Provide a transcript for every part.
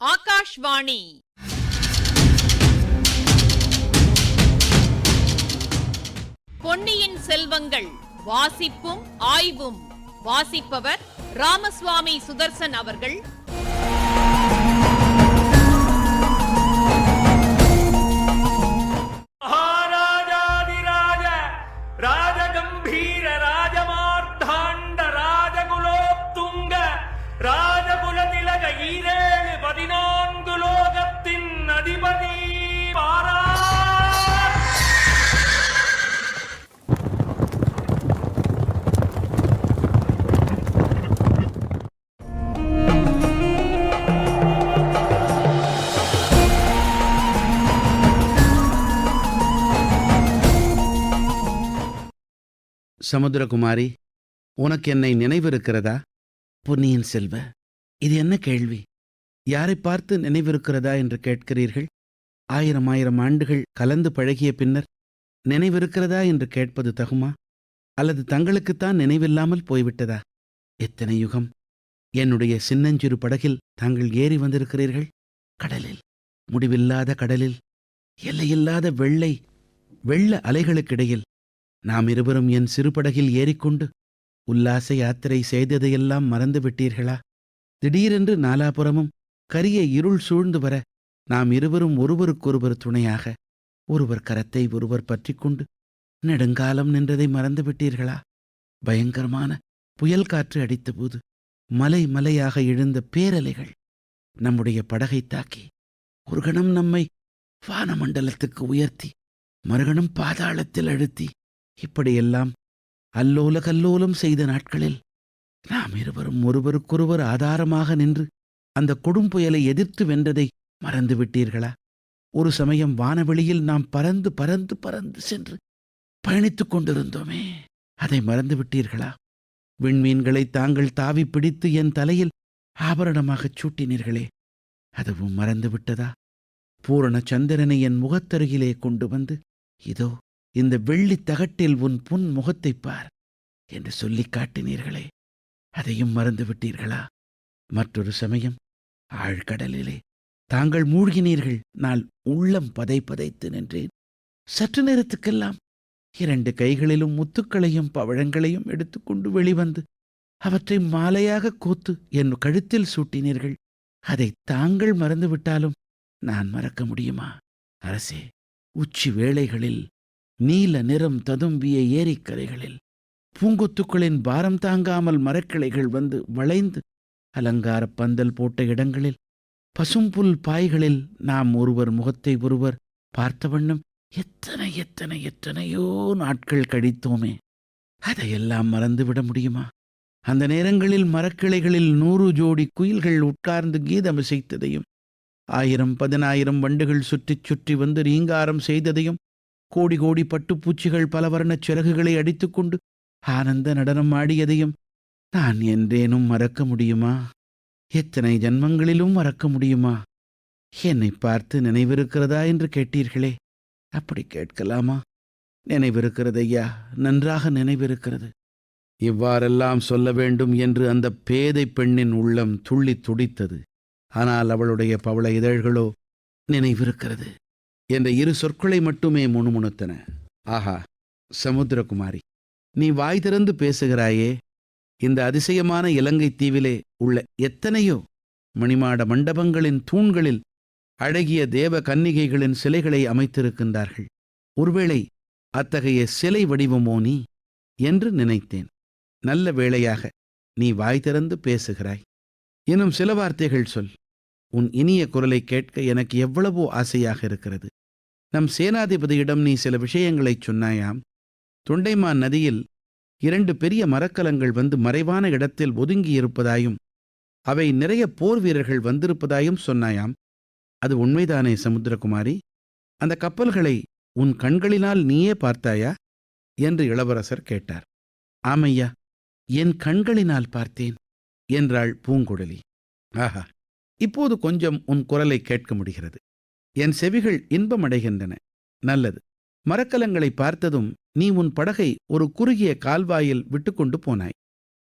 ஆகாஷ்வாணி. பொன்னியின் செல்வங்கள் வாசிப்பும் ஆய்வும். வாசிப்பவர் ராமசுவாமி சுதர்சன் அவர்கள். மகாராஜாதிராஜ ராஜகம்பீர ராஜமார்த்தாண்ட ராஜகுலோத்துங்க ராஜகுலதிலக ஈரேழு 14 லோகத்தின் அதிபதி பாரா. சமுத்திரகுமாரி, உனக்கு என்னை நினைவிருக்கிறதா? பொன்னியின் செல்வ, இது என்ன கேள்வி? யாரை பார்த்து நினைவிருக்கிறதா என்று கேட்கிறீர்கள்? 1000 ஆண்டுகள் கலந்து பழகிய பின்னர் நினைவிருக்கிறதா என்று கேட்பது தகுமா? அல்லது தங்களுக்குத்தான் நினைவில்லாமல் போய்விட்டதா? எத்தனை யுகம்! என்னுடைய சின்னஞ்சிறு படகில் தாங்கள் ஏறி வந்திருக்கிறீர்கள். கடலில், முடிவில்லாத கடலில், எல்லையில்லாத வெள்ள அலைகளுக்கிடையில் நாம் இருவரும் என் சிறுபடகில் ஏறிக்கொண்டு உல்லாச யாத்திரை செய்ததையெல்லாம் மறந்து விட்டீர்களா? திடீரென்று நாலாபுறமும் கரிய இருள் சூழ்ந்து வர நாம் இருவரும் ஒருவருக்கொருவர் துணையாக ஒருவர் கரத்தை ஒருவர் பற்றிக்கொண்டு நெடுங்காலம் நின்றதை மறந்து விட்டீர்களா? பயங்கரமான புயல் காற்று அடித்தபோது மலை மலையாக எழுந்த பேரலைகள் நம்முடைய படகை தாக்கி ஒரு கணம் நம்மை வானமண்டலத்துக்கு உயர்த்தி மறுகணம் பாதாளத்தில் அழுத்தி இப்படியெல்லாம் அல்லோல கல்லோலம் செய்த நாட்களில் நாம் இருவரும் ஒருவருக்கொருவர் ஆதாரமாக நின்று அந்த கொடும் புயலை எதிர்த்து வென்றதை மறந்து விட்டீர்களா? ஒரு சமயம் வானவெளியில் நாம் பறந்து பறந்து பறந்து சென்று பயணித்துக் கொண்டிருந்தோமே, அதை மறந்து விட்டீர்களா? விண்மீன்களை தாங்கள் தாவி பிடித்து என் தலையில் ஆபரணமாகச் சூட்டினீர்களே, அதுவும் மறந்து விட்டதா? பூரண சந்திரனை என் முகத்தருகிலே கொண்டு வந்து, இதோ இந்த வெள்ளித் தகட்டில் உன் புன் முகத்தைப் பார் என்று சொல்லிக் காட்டினீர்களே, அதையும் மறந்து விட்டீர்களா? மற்றொரு சமயம் ஆழ்கடலிலே தாங்கள் மூழ்கினீர்கள். நான் உள்ளம் பதைத்து நின்றேன். சற்று நேரத்துக்கெல்லாம் 2 கைகளிலும் முத்துக்களையும் பவழங்களையும் எடுத்துக்கொண்டு வெளிவந்து அவற்றை மாலையாக கோத்து என் கழுத்தில் சூட்டினீர்கள். அதை தாங்கள் மறந்துவிட்டாலும் நான் மறக்க முடியுமா? அரசே, உச்சி வேளைகளில் நீல நிறம் ததும்பிய ஏரிக்கரைகளில் பூங்கொத்துக்களின் பாரம் தாங்காமல் மரக்கிளைகள் வந்து வளைந்து அலங்கார பந்தல் போட்ட இடங்களில் பசும்புல் பாய்களில் நாம் ஒருவர் முகத்தை ஒருவர் பார்த்த வண்ணம் எத்தனையோ நாட்கள் கழித்தோமே, அதையெல்லாம் மறந்துவிட முடியுமா? அந்த நேரங்களில் மரக்கிளைகளில் 100 ஜோடி குயில்கள் உட்கார்ந்து கீதமிசைத்ததையும் 1000-10,000 வண்டுகள் சுற்றிச் சுற்றி வந்து ரீங்காரம் செய்ததையும் கோடி கோடி பட்டுப்பூச்சிகள் பல வர்ணச் சிறகுகளை அடித்துக்கொண்டு ஆனந்த நடனம் ஆடியதையும் நான் என்றேனும் மறக்க முடியுமா? எத்தனை ஜன்மங்களிலும் மறக்க முடியுமா? என்னை பார்த்து நினைவிருக்கிறதா என்று கேட்டீர்களே, அப்படி கேட்கலாமா? நினைவிருக்கிறது ஐயா, நன்றாக நினைவிருக்கிறது. இவ்வாறெல்லாம் சொல்ல வேண்டும் என்று அந்த பேதை பெண்ணின் உள்ளம் துள்ளி துடித்தது. ஆனால் அவளுடைய பவள இதழ்களோ நினைவிருக்கிறது என்ற 2 சொற்களை மட்டுமே முணுமுணுத்தன. ஆஹா சமுத்திரகுமாரி, நீ வாய் திறந்து பேசுகிறாயே! இந்த அதிசயமான இலங்கை தீவிலே உள்ள எத்தனையோ மணிமாட மண்டபங்களின் தூண்களில் அழகிய தேவ கன்னிகைகளின் சிலைகளை அமைத்திருக்கின்றார்கள். ஒருவேளை அத்தகைய சிலை வடிவமோ நீ என்று நினைத்தேன். நல்ல வேளையாக நீ வாய் திறந்து பேசுகிறாய். இன்னும் சில வார்த்தைகள் சொல். உன் இனிய குரலை கேட்க எனக்கு எவ்வளவோ ஆசையாக இருக்கிறது. நம் சேனாதிபதியிடம் நீ சில விஷயங்களைச் சொன்னாயாம். தொண்டைமான் நதியில் 2 பெரிய மரக்கலங்கள் வந்து மறைவான இடத்தில் ஒதுங்கியிருப்பதாயும் அவை நிறைய போர் வீரர்கள் வந்திருப்பதாயும் சொன்னாயாம். அது உண்மைதானே சமுத்திரகுமாரி? அந்த கப்பல்களை உன் கண்களினால் நீயே பார்த்தாயா என்று இளவரசர் கேட்டார். ஆமையா, என் கண்களினால் பார்த்தேன் என்றாள் பூங்குழலி. ஆஹா, இப்போது கொஞ்சம் உன் குரலை கேட்க முடிகிறது. என் செவிகள் இன்பமடைகின்றன. நல்லது. மரக்கலங்களை பார்த்ததும் நீ உன் படகை ஒரு குறுகிய கால்வாயில் விட்டுக்கொண்டு போனாய்.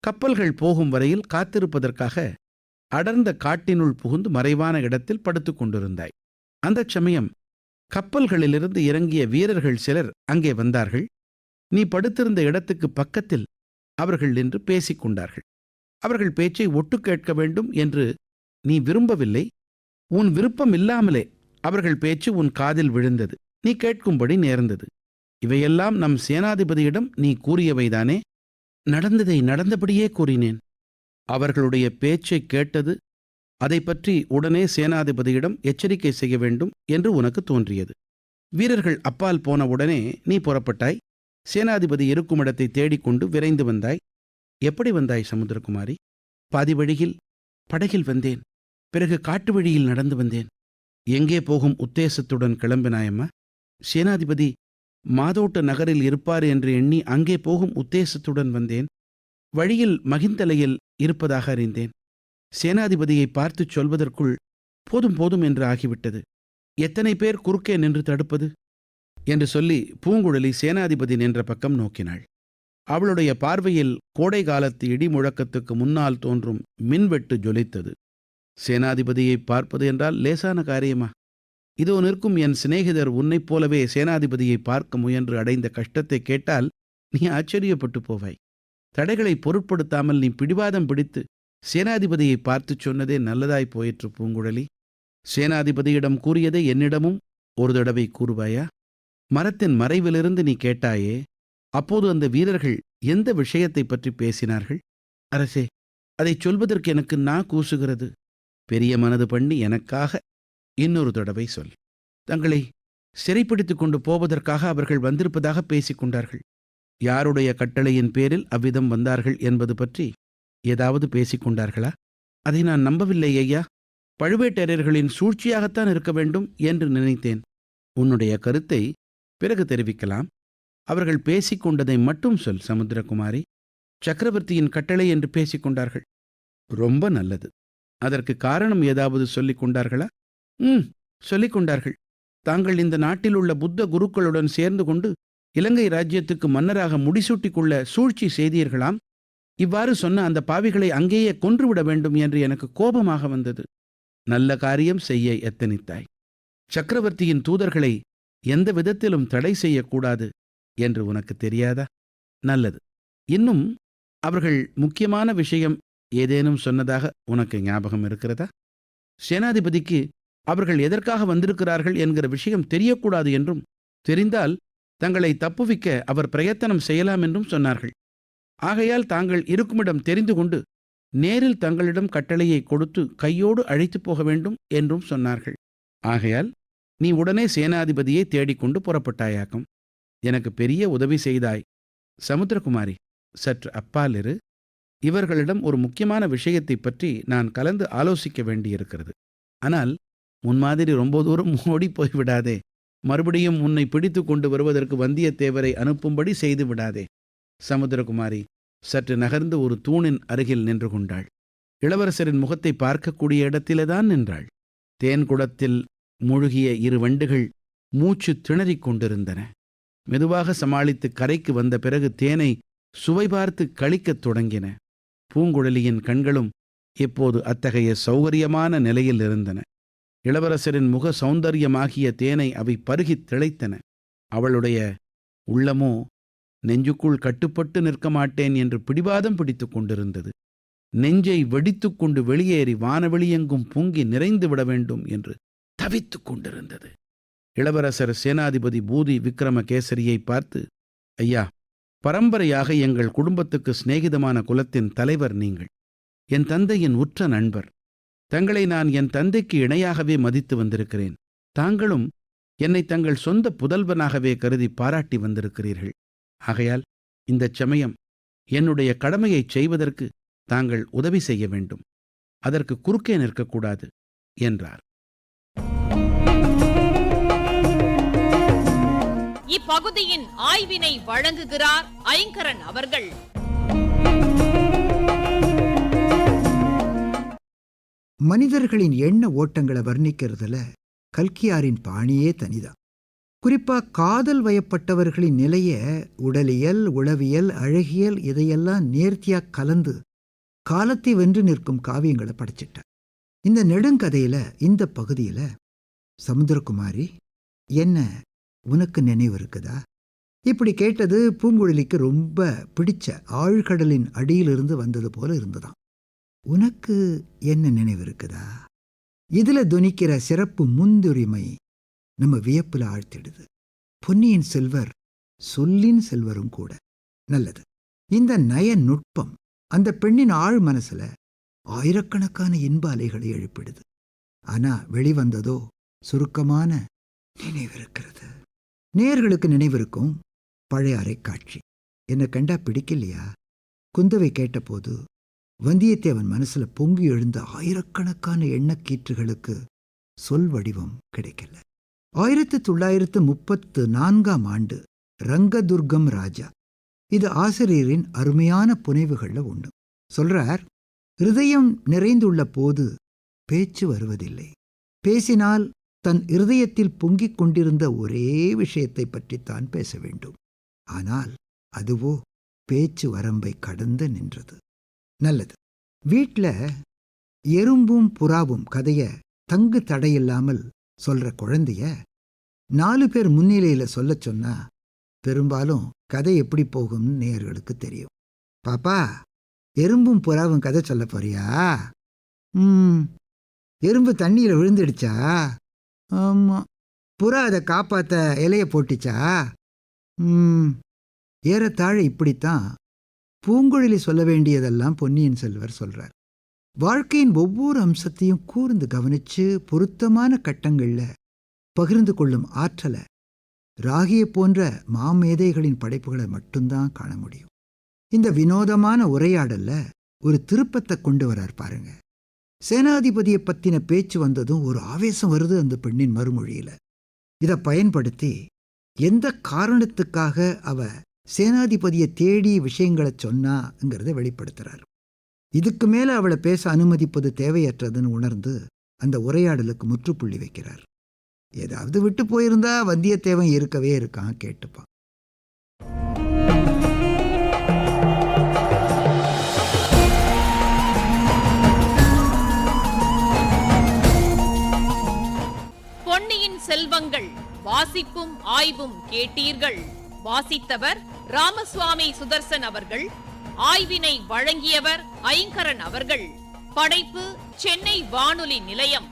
கப்பல்கள் போகும் வரையில் காத்திருப்பதற்காக அடர்ந்த காட்டினுள் புகுந்து மறைவான இடத்தில் படுத்துக் கொண்டிருந்தாய். அந்தச் சமயம் கப்பல்களிலிருந்து இறங்கிய வீரர்கள் சிலர் அங்கே வந்தார்கள். நீ படுத்திருந்த இடத்துக்கு பக்கத்தில் அவர்கள் நின்று பேசிக் கொண்டார்கள். அவர்கள் பேச்சை ஒட்டு கேட்க வேண்டும் என்று நீ விரும்பவில்லை. உன் விருப்பம் இல்லாமலே அவர்கள் பேச்சு உன் காதில் விழுந்தது. நீ கேட்கும்படி நேர்ந்தது. இவையெல்லாம் நம் சேனாதிபதியிடம் நீ கூறியவைதானே? நடந்ததை நடந்தபடியே கூறினேன். அவர்களுடைய பேச்சைக் கேட்டது, அதை பற்றி உடனே சேனாதிபதியிடம் எச்சரிக்கை செய்ய வேண்டும் என்று உனக்கு தோன்றியது. வீரர்கள் அப்பால் போன உடனே நீ புறப்பட்டாய். சேனாதிபதி இருக்கும் இடத்தை தேடிக்கொண்டு விரைந்து வந்தாய். எப்படி வந்தாய் சமுத்திரகுமாரி? பாதி வழியில் படகில் வந்தேன். பிறகு காட்டு வழியில் நடந்து வந்தேன். எங்கே போகும் உத்தேசத்துடன் கிளம்பினாயம்மா? சேனாதிபதி மாதோட்ட நகரில் இருப்பார் என்று எண்ணி அங்கே போகும் உத்தேசத்துடன் வந்தேன். வழியில் மகிந்தலையில் இருப்பதாக அறிந்தேன். சேனாதிபதியை பார்த்துச் சொல்வதற்குள் போதும் போதும் என்று ஆகிவிட்டது. எத்தனை பேர் குறுக்கே நின்று தடுப்பது என்று சொல்லி பூங்குழலி சேனாதிபதி நின்ற பக்கம் நோக்கினாள். அவளுடைய பார்வையில் கோடை காலத்து இடி முழக்கத்துக்கு முன்னால் தோன்றும் மின்வெட்டு ஜொலித்தது. சேனாதிபதியை பார்ப்பது என்றால் லேசான காரியமா? இதோ நிற்கும் என் சிநேகிதர் உன்னைப் போலவே சேனாதிபதியை பார்க்க முயன்று அடைந்த கஷ்டத்தை கேட்டால் நீ ஆச்சரியப்பட்டு போவாய். தடைகளை பொருட்படுத்தாமல் நீ பிடிவாதம் பிடித்து சேனாதிபதியை பார்த்துச் சொன்னதே நல்லதாய் போயிற்று பூங்குழலி. சேனாதிபதியிடம் கூறியதை என்னிடமும் ஒரு தடவை கூறுவாயா? மரத்தின் மறைவிலிருந்து நீ கேட்டாயே, அப்போது அந்த வீரர்கள் எந்த விஷயத்தை பற்றி பேசினார்கள்? அரசே, அதைச் சொல்வதற்கு எனக்கு நா கூசுகிறது. பெரிய மனது பண்ணி எனக்காக இன்னொரு தடவை சொல். தங்களை சிறைப்பிடித்துக் கொண்டு போவதற்காக அவர்கள் வந்திருப்பதாக பேசிக் கொண்டார்கள். யாருடைய கட்டளையின் பேரில் அவ்விதம் வந்தார்கள் என்பது பற்றி ஏதாவது பேசிக் கொண்டார்களா? அதை நான் நம்பவில்லை ஐயா. பழுவேட்டரையர்களின் சூழ்ச்சியாகத்தான் இருக்க வேண்டும் என்று நினைத்தேன். உன்னுடைய கருத்தை பிறகு தெரிவிக்கலாம். அவர்கள் பேசிக் கொண்டதை மட்டும் சொல் சமுத்திரகுமாரி. சக்கரவர்த்தியின் கட்டளை என்று பேசிக் கொண்டார்கள். ரொம்ப நல்லது. அதற்கு காரணம் ஏதாவது சொல்லிக் கொண்டார்களா? சொல்லிக் கொண்டார்கள். தாங்கள் இந்த நாட்டில் உள்ள புத்த குருக்களுடன் சேர்ந்து கொண்டு இலங்கை ராஜ்யத்துக்கு மன்னராக முடிசூட்டிக் கொள்ள சூழ்ச்சி செய்தீர்களாம். இவ்வாறு சொன்ன அந்த பாவிகளை அங்கேயே கொன்றுவிட வேண்டும் என்று எனக்கு கோபமாக வந்தது. நல்ல காரியம் செய்ய எத்தனித்தாய். சக்கரவர்த்தியின் தூதர்களை எந்த விதத்திலும் தடை செய்யக்கூடாது என்று உனக்கு தெரியாதா? நல்லது. இன்னும் அவர்கள் முக்கியமான விஷயம் ஏதேனும் சொன்னதாக உனக்கு ஞாபகம் இருக்கிறதா? சேனாதிபதிக்கு அவர்கள் எதற்காக வந்திருக்கிறார்கள் என்கிற விஷயம் தெரியக்கூடாது என்றும், தெரிந்தால் தங்களை தப்புவிக்க அவர் பிரயத்தனம் செய்யலாம் என்றும் சொன்னார்கள். ஆகையால் தாங்கள் இருக்குமிடம் தெரிந்து கொண்டு நேரில் தங்களிடம் கட்டளையை கொடுத்து கையோடு அழைத்துப் போக வேண்டும் என்றும் சொன்னார்கள். ஆகையால் நீ உடனே சேனாதிபதியை தேடிக்கொண்டு புறப்பட்டாயாக்கும். எனக்கு பெரிய உதவி செய்தாய். சமுத்திரகுமாரி, சற்று அப்பால் இரு. இவர்களிடம் ஒரு முக்கியமான விஷயத்தை பற்றி நான் கலந்து ஆலோசிக்க வேண்டியிருக்கிறது. ஆனால் உன் மாதிரி ரொம்ப தூரம் ஓடி போய்விடாதே. மறுபடியும் உன்னை பிடித்து கொண்டு வருவதற்கு வந்தியத்தேவரை அனுப்பும்படி செய்து விடாதே. சமுத்திரகுமாரி சற்று நகர்ந்து ஒரு தூணின் அருகில் நின்று கொண்டாள். இளவரசரின் முகத்தை பார்க்கக்கூடிய இடத்திலேதான் நின்றாள். தேன்குடத்தில் மூழ்கிய இரு வண்டுகள் மூச்சு திணறிக் கொண்டிருந்தன. மெதுவாக சமாளித்து கரைக்கு வந்த பிறகு தேனை சுவை பார்த்து களிக்கத் தொடங்கின. பூங்குழலியின் கண்களும் இப்போது அத்தகைய சௌகரியமான நிலையில் இருந்தன. இளவரசரின் முக சௌந்தரியமாகிய தேனை அவை பருகித் திளைத்தன. அவளுடைய உள்ளமோ நெஞ்சுக்குள் கட்டுப்பட்டு நிற்க மாட்டேன் என்று பிடிவாதம் பிடித்து கொண்டிருந்தது. நெஞ்சை வெடித்துக் கொண்டு வெளியேறி வானவெளியெங்கும் பொங்கி நிறைந்து விட வேண்டும் என்று தவித்துக் கொண்டிருந்தது. இளவரசர் சேனாதிபதி பூதி விக்ரமகேசரியை பார்த்து, ஐயா, பரம்பரையாக எங்கள் குடும்பத்துக்கு சிநேகிதமான குலத்தின் தலைவர் நீங்கள். என் தந்தையின் உற்ற நண்பர். தங்களை நான் என் தந்தைக்கு இணையாகவே மதித்து வந்திருக்கிறேன். தாங்களும் என்னை தங்கள் சொந்த புதல்வனாகவே கருதி பாராட்டி வந்திருக்கிறீர்கள். ஆகையால் இந்தச் சமயம் என்னுடைய கடமையைச் செய்வதற்கு தாங்கள் உதவி செய்ய வேண்டும். அதற்கு குறுக்கே நிற்கக்கூடாது என்றார். இப்பகுதியின் ஆய்வினை வழங்குகிறார் ஐங்கரன் அவர்கள். மனிதர்களின் எண்ண ஓட்டங்களை வர்ணிக்கிறதுல கல்கியாரின் பாணியே தனிதான். குறிப்பா காதல் வயப்பட்டவர்களின் நிலைய உடலியல், உளவியல், அழகியல் இதையெல்லாம் நேர்த்தியா கலந்து காலத்தை வென்று நிற்கும் காவியங்களை படைச்சிட்டார். இந்த நெடுங்கதையில இந்த பகுதியில சமுத்திரகுமாரி, என்ன உனக்கு நினைவு இருக்குதா? இப்படி கேட்டது பூங்குழலிக்கு ரொம்ப பிடிச்ச ஆழ்கடலின் அடியிலிருந்து வந்தது போல இருந்ததாம். உனக்கு என்ன நினைவு இருக்குதா? இதுல துணிக்கிற சிறப்பு முன்னுரிமை நம்ம வியப்புல ஆழ்த்திடுது. பொன்னியின் செல்வர் சொல்லின் செல்வரும் கூட. நல்லது. இந்த நய நுட்பம் அந்த பெண்ணின் ஆழ் மனசுல ஆயிரக்கணக்கான இன்ப அலைகளை எழுப்பிடுது. ஆனா வெளிவந்ததோ சுருக்கமான நினைவிருக்கிறது. நேயர்களுக்கு நினைவிருக்கும் பழைய அரைக்காட்சி. என்ன கண்டா பிடிக்கலையா? குந்தவை கேட்டபோது வந்தியத்தேவன் மனசுல பொங்கி எழுந்த ஆயிரக்கணக்கான எண்ணக்கீற்றுகளுக்கு சொல் வடிவம் கிடைக்கல. 1934ஆம் ஆண்டு ரங்கதுர்கம் ராஜா. இது ஆசிரியரின் அருமையான புனைவுகள்ல ஒண்ணு. சொல்றார், இருதயம் நிறைந்துள்ள போது பேச்சு வருவதில்லை. பேசினால் தன் இருதயத்தில் பொங்கிக் கொண்டிருந்த ஒரே விஷயத்தை பற்றித்தான் பேச வேண்டும். ஆனால் அதுவோ பேச்சு வரம்பை கடந்து நின்றது. நல்லது. வீட்ல எறும்பும் புறாவும் கதைய தங்கு தடையில்லாமல் சொல்ற குழந்தைய 4 பேர் முன்னிலையில சொல்ல சொன்னா பெரும்பாலும் கதை எப்படி போகும்னு நேயர்களுக்கு தெரியும். பாப்பா, எறும்பும் புறாவும் கதை சொல்ல போறியா? எறும்பு தண்ணியில விழுந்துடுச்சா? ஆமா. புறா அதை காப்பாத்த இலைய போட்டுச்சா? ஏறத்தாழ இப்படித்தான் பூங்குழலி சொல்ல வேண்டியதெல்லாம் பொன்னியின் செல்வர் சொல்றார். வாழ்க்கையின் ஒவ்வொரு அம்சத்தையும் கூர்ந்து கவனிச்சு பொருத்தமான கட்டங்கள்ல பகிர்ந்து கொள்ளும் ஆற்றலை ராகியை போன்ற மாமேதைகளின் படைப்புகளை மட்டும்தான் காண முடியும். இந்த வினோதமான உரையாடல்ல ஒரு திருப்பத்தை கொண்டு வரார் பாருங்க. சேனாதிபதியை பத்தின பேச்சு வந்ததும் ஒரு ஆவேசம் வருது அந்த பெண்ணின் மறுமொழியில. இதை பயன்படுத்தி எந்த காரணத்துக்காக அவ சேனாதிபதியை தேடி விஷயங்களை சொன்னாங்கிறத வெளிப்படுத்துறார். இதுக்கு மேல அவளை பேச அனுமதிப்பது தேவையற்றதுன்னு உணர்ந்து அந்த உரையாடலுக்கு முற்றுப்புள்ளி வைக்கிறார். ஏதாவது விட்டு போயிருந்தா வந்தியத்தேவன் இருக்கவே இருக்கான், கேட்டுப்பான். பொன்னியின் செல்வங்கள் வாசிப்பும் ஆய்வும் கேட்டீர்கள். வாசித்தவர் ராமசுவாமி சுதர்சன் அவர்கள். ஆய்வினை வழங்கியவர் ஐங்கரன் அவர்கள். படைப்பு சென்னை வானொலி நிலையம்.